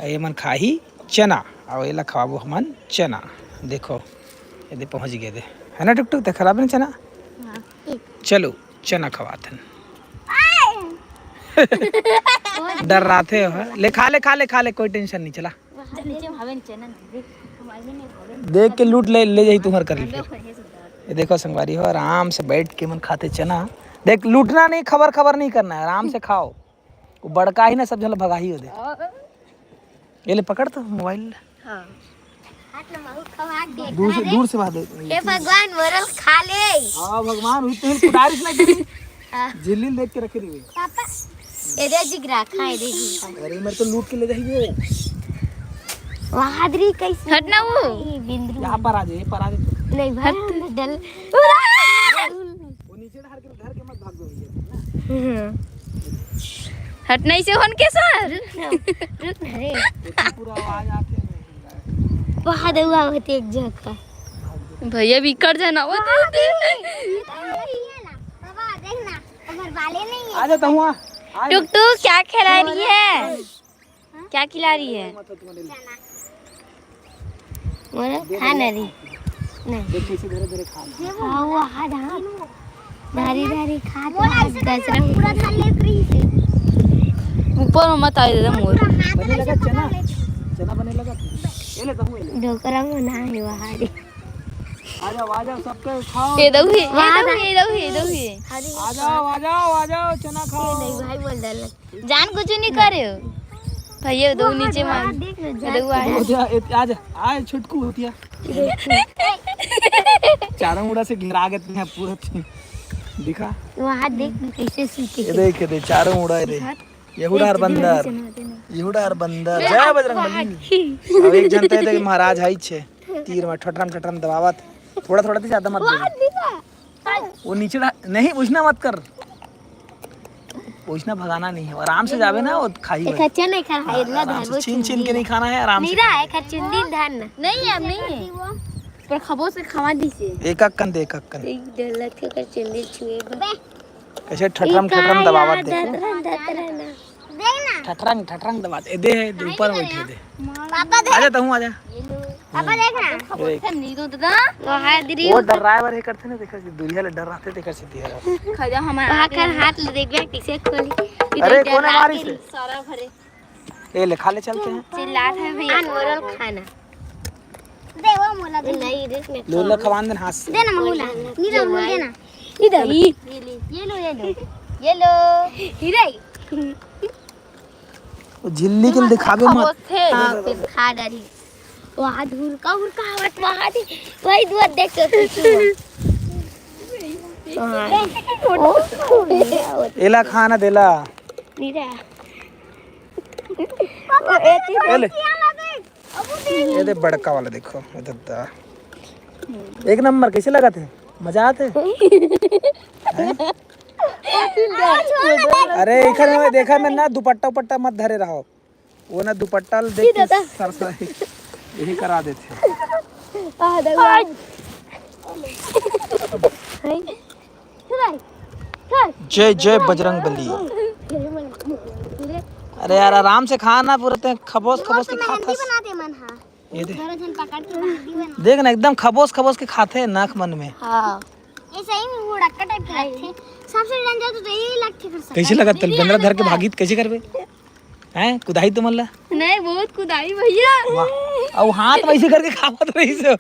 ये मन खाही चना और ये ला खवाबो हमन चना। देखो ये दे पहुंच गए दे है ना टुक टुक ते खराब नहीं चना। चलो चना खवाते हैं। डर रहा थे ले खा ले खा ले खा ले कोई टेंशन नहीं चला देख के लूट ले ले जाई तुम्हार कर ले। ये देखो संगवारी हो आराम से बैठ के मन खाते चना। देख लूटना नहीं खबर खबर नहीं करना है आराम से खाओ। वो बड़का ही ना सब जल भगा ही हो दे। ये ले पकड़ तो मोबाइल दूर से बात हे भगवान मोरल खा ले। हां भगवान हुई तो कुदारिस ना करी झिल्ली देख के रखे रे पापा ए दे जिगरा खाए दे जी। अरे मेरे तो लूट के ले जाइए वहादरी कैसे हटना वो बिंदु यहां पर आ जा नहीं भर डल वो नीचे हट के घर के मत भाग जाओ हटना ही से होन के सर रुक रे पूरा आवाज आके वहां देवा होती एक जगह भैया भी कर जाना वो दे बाबा देखना अगर वाले नहीं है आ जा तहुआ टुक टुक क्या खिला रही है क्या खिला रही है मोरा खाना रही नहीं देख कैसे धीरे धीरे खा हां वो हां धारी धारी खा दसरा पूरा खा ले फ्री से ऊपर मत आए दे मोर बने लगा चना बने लगा ये ले तहु ले ढोकरा बना है वहां रे आ जाओ सबके खाओ ये दऊ है आ जाओ चना खाओ नहीं भाई बोल डाल जान कुछ नहीं करे हो भैया दो नीचे मार दऊ आ जा आ छुटकू होतिया चारों मुड़ा से घिरा गए हैं पूरा दिखा वहां देख कैसे सीखे ये देख दे चारों मुड़ा रे यहूदा और बंदर जय बजरंगबली। अब एक जनता है कि महाराज हाई छे तीर में ठठरम दबावत थोड़ा थोड़ा तो ज्यादा मत दे वो नीचे नहीं पूछना मत कर पूछना भगाना नहीं है आराम से जावे ना वो खाई एक अच्छा नहीं खा है इतना धान छीन के नहीं खाना है आराम से नीरा है खचुंदी धान नहीं है अब नहीं है पर खबो से खवा दी से एक अक्कन दे एक अक्कन एक डलत के खचुंदी छुए कैसे ठठरम दबावत देखो देखना ठठरंग दबाते दे ऊपर बैठे दे पापा देख आजा तहु आजा पापा देखना खबो से नहीं दो दादा वहादरी वो ड्राइवर है करते ना देखा दुनिया ले डर रहते देखा सीधी खजा हमारा वहां कर हाथ ले देख कैसे खोली अरे कोने मारी से सारा भरे ए ले खा ले चलते हैं चिल्लात है भैया मोरल खाना दे वो मोला दे नहीं रे लोला खवान देन हाथ से देना मोला नीरा मोल देना इधर ये लो हीरे वो झिल्ली के दिखावे मत हां फिर खा डाली वहां धूल का आवत वहां दी वही दूर देख के एला खाना देला नीरा ले ये दे बड़का वाला देखो दादा एक नंबर कैसे लगा थे मजा आते अरे इखर में देखा मैं ना दुपट्टा मत धरे रहो वो ना दुपट्टा देख के सरसा यही करा देते जय जय बजरंगबली। अरे यार आराम से खाना पूरा खबोस के खाता ये देख ना एकदम खबोस के खाते नाक मन में। हां ऐसे ही वो डक्का टाइप के लगते सबसे डेंजर तो यही लगते कर सकते कैसे लगा तल बंदरा धर के भागी कैसे करबे हैं कुदाई तो मल्ला नहीं बहुत कुदाई भैया वाह और हाथ वैसे करके खावत रही से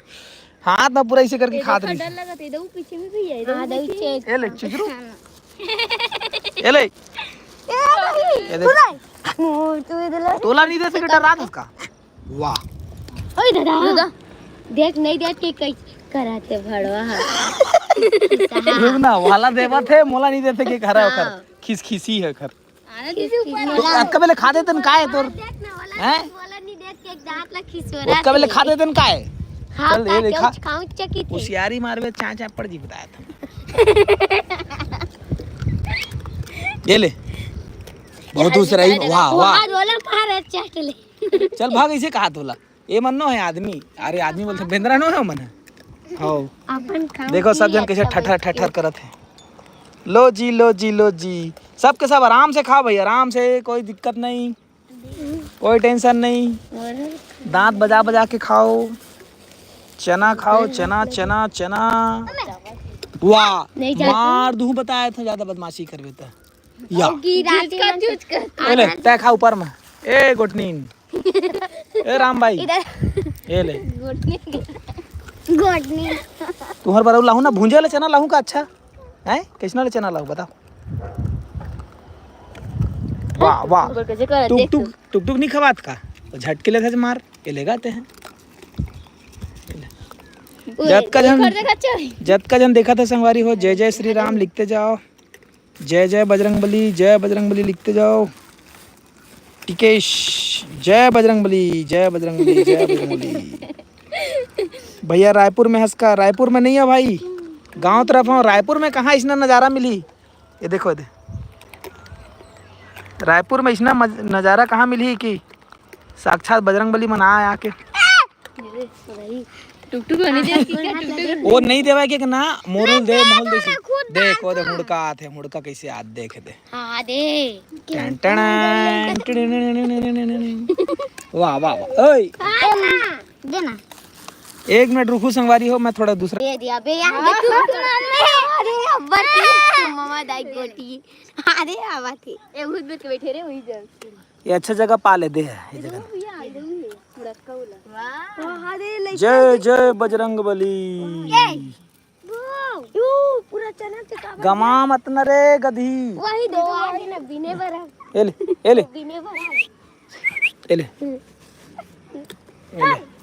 हाथ में पूरा ऐसे करके खात रही डर लगा ते दऊ पीछे में भी है हां दऊ चेक ए ले चिकरू ए ले ये देख तू इधर तोला नहीं दे सके डरा उसका वाह ओए दादा देख नहीं देख के कई कराते भड़वा देख ना वाला देवा थे मोला नहीं देते के खरा कर खिसखिसी है खर तो अक्का बेले खा देतन काय तोर हैं वाला नहीं देख के एक दांत ला खिसोरा अक्का बेले खा देतन काय हां ये देखा खाऊं चकी थी होशियारी मारवे चाचा पड़ जी बताया था ये ले बहुत दूसरा ही वाह वाह वाला कहां रह चाट ले चल भाग इसे कहा तोला ये मन नो है आदमी अरे आदमी बोलते बेंद्रा नो है मन हो देखो सब जन कैसे ठठर करत है लो जी सब के सब आराम से खा भाई आराम से कोई दिक्कत नहीं कोई टेंशन नहीं, दांत बजा बजा के खाओ, चना खाओ, चना चना चना। वाह मार दूं बताया था ज्यादा बदमाशी करवे त या ले तय खा ऊपर में ए गोटनीन ए राम भाई ए ले गोटनी तुहर बराउ लाहू ना भूंजे ले चना लाहू का अच्छा है किसना ले चना लाहू बताओ। वाह वाह टुक टुक टुक टुक नहीं खवात का झटके ले थे मार ये ले गाते हैं। जत का जन देखा था संगवारी हो जय जय श्री राम लिखते जाओ, जय जय बजरंगबली लिखते जाओ। टिकेश जय बजरंगबली जय बजरंगबली जय बजरंगबली। भैया रायपुर में हंसका, रायपुर में नहीं है भाई, गांव तरफ हूँ। रायपुर में कहाँ इसना नज़ारा मिली, ये देखो दे रायपुर में इसना नज़ारा कहाँ मिली कि साक्षात बजरंगबली मना आके टुकटुक वो नहीं देवा के ना मोरल दे मोहल दे देखो दे मुड़का आते मुड़का कैसे आद देख दे हां दे वाह वाह ओए देना 1 मिनट रुको संगवारी हो, मैं थोड़ा दूसरा दे दिया बे यार अरे अब्बा की मम्मा दाई गोटी अरे आवा थी ए भूत भूत के बैठे रे वही जल ये अच्छा जगह पा ले दे है ये जगह। जय जय बजरंगबली। पूरा चना चका गमा मत न रे गधी वही दो ना बिने बरा एले एले बिने बरा एले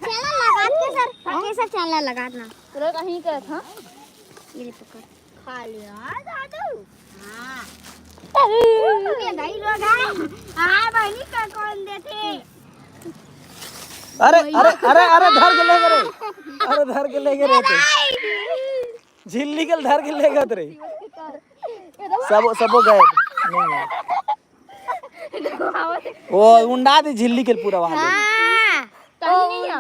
चला लगाते सर कैसा चला लगाना पूरा कहीं का था ये पकड़ खा लिया दादू। हां अरे गाई लोग हां बहनी का कौन देते अरे अरे अरे अरे धर के ले गए अरे धर के ले गए रे झिल्ली के धर के ले गए रे सब गए नहीं वो उंडा दे झिल्ली के पूरा वहां हां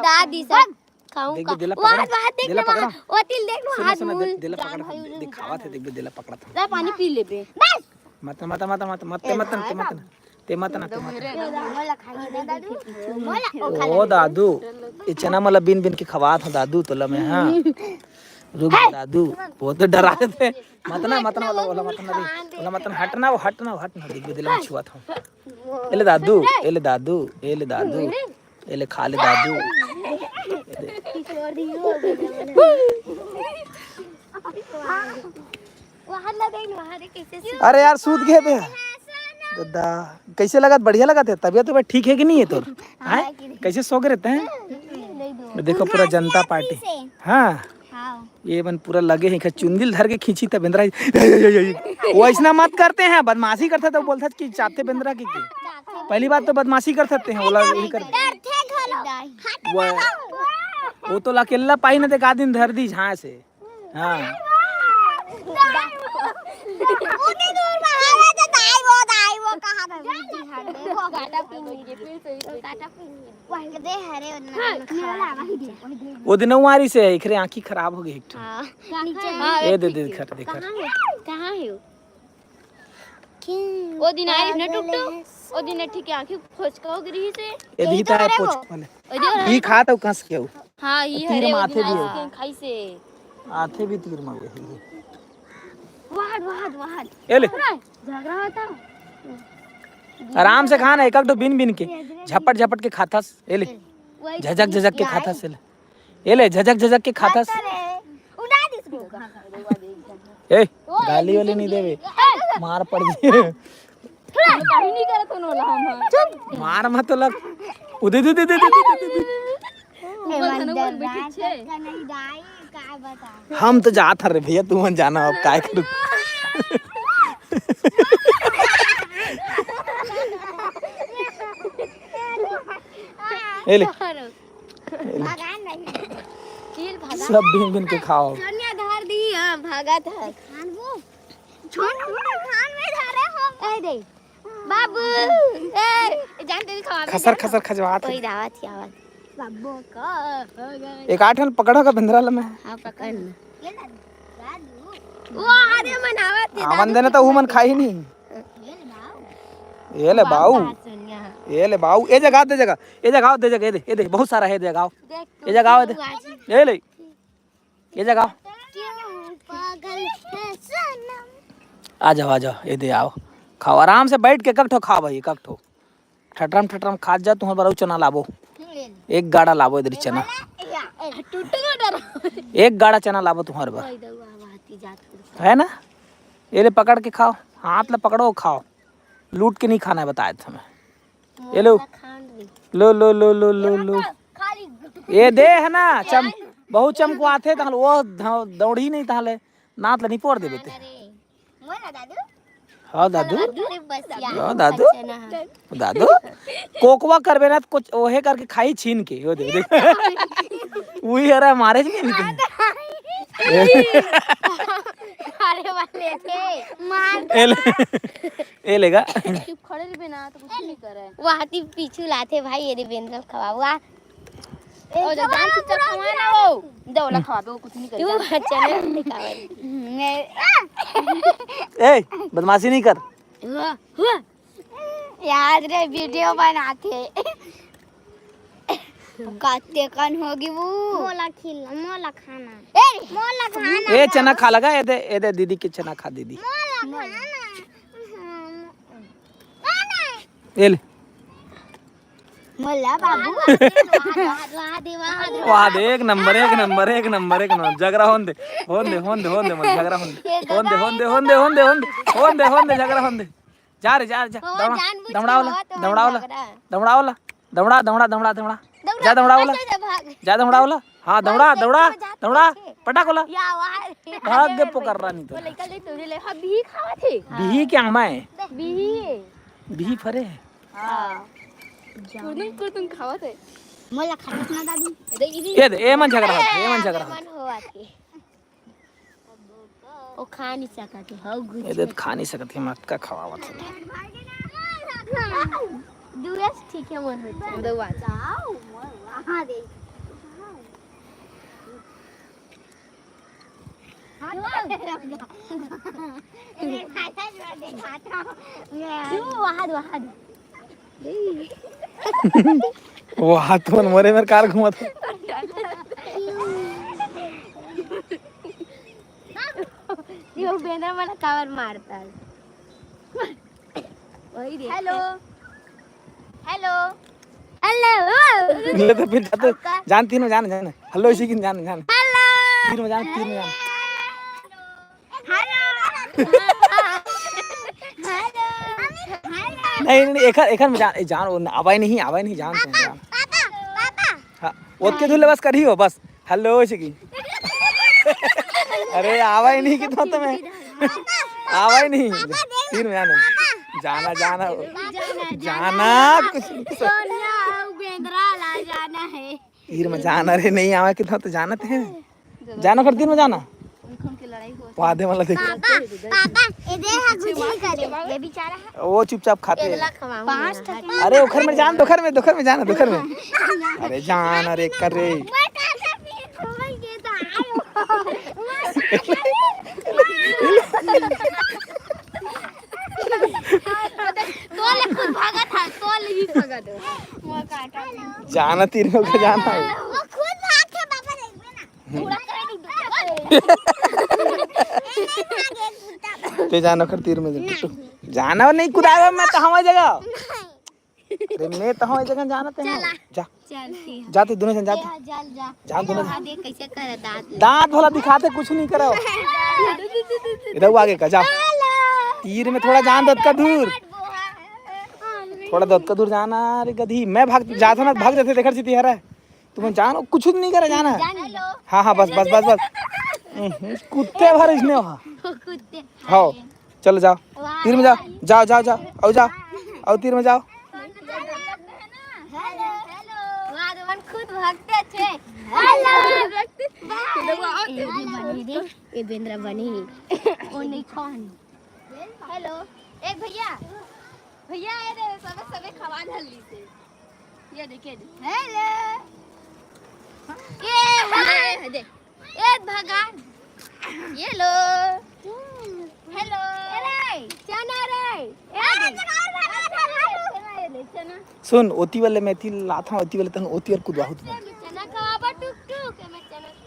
दादी सब खाऊं का वहां दिला पकड़ा वो तिल देख लो हाथ मुंह दिला पकड़ा दिखावा थे देख दिला पकड़ा था जा पानी पी ले बे बस मत मत मत मत मत मत ते मत ना ओ दादू ये चना मला बिन बिन के खवा था दादू तो ला मैं हां रुक दादू बहुत डरा थे मत ना वाला मत ना हटना देख दिल में छुआ था एले दादू एले खा ले दादू अरे यार सूत गए थे दादा कैसे लगा बढ़िया लगा थे तबीयत तो ठीक है कि नहीं है तो कैसे सो के रहते हैं देखो पूरा जनता पार्टी हाँ ये बन पूरा लगे हैं चुंदिल धर के खींची तब बेंद्रा वो ऐसा मत करते हैं बदमाशी करते तो बोलता कि चाहते बेंद्रा की पहली बात तो बदमाशी कर सकते हैं यही करते वो तो अकेला पाई ना एक आदमी धर दी झाँ से हाँ वो दिन वारी से इखरे आंखी खराब हो गई ए दे दे खट देख कहां है वो दिन आई न टुकटो ओ दिन ठीक आंखी खोज को गिरी से ए दीता है पोछ वाले ई खाता हूं कस के हां ई हरे माथे भी खाई से आथे भी तीर मार गई वाहड एले झगड़ा होता आराम से खाना एक तो बिन बिन के झपट के खातास एले झजक के खातास एले झजक के खातास ए गाली वाली नहीं देवे मार पड़ गई काहे नहीं करत होनो हम मार मत लग उदे दे हम तो जात रे भैया तू मन जाना अब काय करू एले सब बिन बिन के खाओ सोनिया धार दी हां भागा था खान वो छोड़ खान में धारे हो ए दे बाबू ए जानते खवा खसर खजवात कोई दावत थी आवाज बाबू का एक आठन पकड़ा का बंदरा ल मैं हां पकड़ ये दादू वो अरे मनावत आवन देने तो हुमन खाई नहीं ये ले बाऊ, ये ले बाऊ, ये जगह दे जगह, ये जगह दे जगह, ये दे बहुत सारा है, दे जगह, ये जगह दे, ये ले, ये जगह, आ जाओ, ये दे आओ, खाओ आराम से बैठ के ककठो खाओ भाई, ककठो ठटरम खा जा, तुम्हारे बारू चना लाबो, एक गाड़ा लाबो इधर चना, एक गाड़ा चना लाबो तुम्हारे बार, है ना, ये ले पकड़ के खाओ, हाथ ले पकड़ो खाओ, लूट के नहीं खाना है बताया था मैं, ये लो लो, ये दे है ना, बहुत चमकवाते तहल वो दौड़ी नहीं तहले, नात ले नहीं पोड़ दे बेटे, हाँ दादू, हाँ दादू, दादू, कोकवा करबे ना कुछ ओहे करके खाई छीन के, वो दे, वही है मारे नहीं अभी अरे वाले थे मार ए लेगा चुप खड़े रहे ना तो कुछ नहीं करे वो हाथी पीछू लाते भाई ये देवेंद्र खवावा ओ जो जान से चक खवाना वो दौला खवाबे वो कुछ नहीं करे तू चले निकाल ए बदमाशी नहीं कर याद रे वीडियो बनाते काते कन होगी वो मोला खाना मोला खाना ए चना खा लगा ए दे दीदी के चना खा दीदी मोला खाना ए ले मोला बाबू वाह दे एक नंबर झगड़ा होन दे मत झगड़ा होन दे झगड़ा होन दे जा दौड़ा जा दौड़ा हाँ दौड़ा पटाकोला भाग के पुकार रहा नहीं तो लइका ले तोरे ले हां बिही खावा थे बिही क्या मैं बिही फरे हां कुरतुन खावा थे मोला खाना ना दादी ये दे ए मन झगड़ा होत मन होवा के ओ खा नहीं सकते हो ये दे खा नहीं सकत मक्का खवावत दूरस ठीक है मन होता दवा जाओ हां दे वो हाथ में मोरे में कार घुमात ये बेना वाला कवर मारता है वही दे हेलो ले तो फिर जानती ना जान हेलो इसी की जान हेलो तीन में जान नहीं एखन में जान आवाई नहीं जान तुम जान हां ओके धुले बस करी हो बस हेलो इसी की अरे आवाई नहीं कितना तुम्हें आवाई नहीं तीन में जाना कुछ बेंद्रा ला जाना है तीर में जाना रे नहीं आवा कितना तो जानत है जाना कर तीन में जाना की लड़ाई हो वादे वाला देख पापा ये दे कुछ नहीं करे ये बेचारा है वो चुपचाप खाते हैं पांच अरे उखर में जान दोखर में जाना दोखर में अरे जान अरे कर रे तोले खुद भागा था तोले ही भागा दो वो काटा जाना तीर में को जाना वो खुद भाग के पापा देखबे ना पूरा करे ते जाना कर तीर में जाना नहीं कुदावे मैं तो हवा जगह अरे मैं तो हवा जगह जाना ते जा चलती जाते दोनों जन जाते जा दोनों देख कैसे करे दांत भला दिखाते कुछ नहीं करो इधर आगे का जा तीर में थोड़ा जान दत का दूर जाना अरे गधी मैं भाग जाता ना भाग जाते देखर जीती हरा तुम्हें जानो कुछ नहीं करे जाना हाँ बस कुत्ते भर इसने कुत्ते हाँ चलो जाओ तीर में जाओ तीर में जाओ हेलो खुद भागते थे हेलो ये बेंद्रा बनी वो नहीं खानी हेलो एक भैया ये दे सबे खवा ढली से ये देखिए हेलो ये दे एक भगवान ये लो हेलो चना रे चना सुन ओती वाले मेथी लाथा ओती वाले तन ओती और कुदवा होत चना खवाबा टुक टुक मैं चना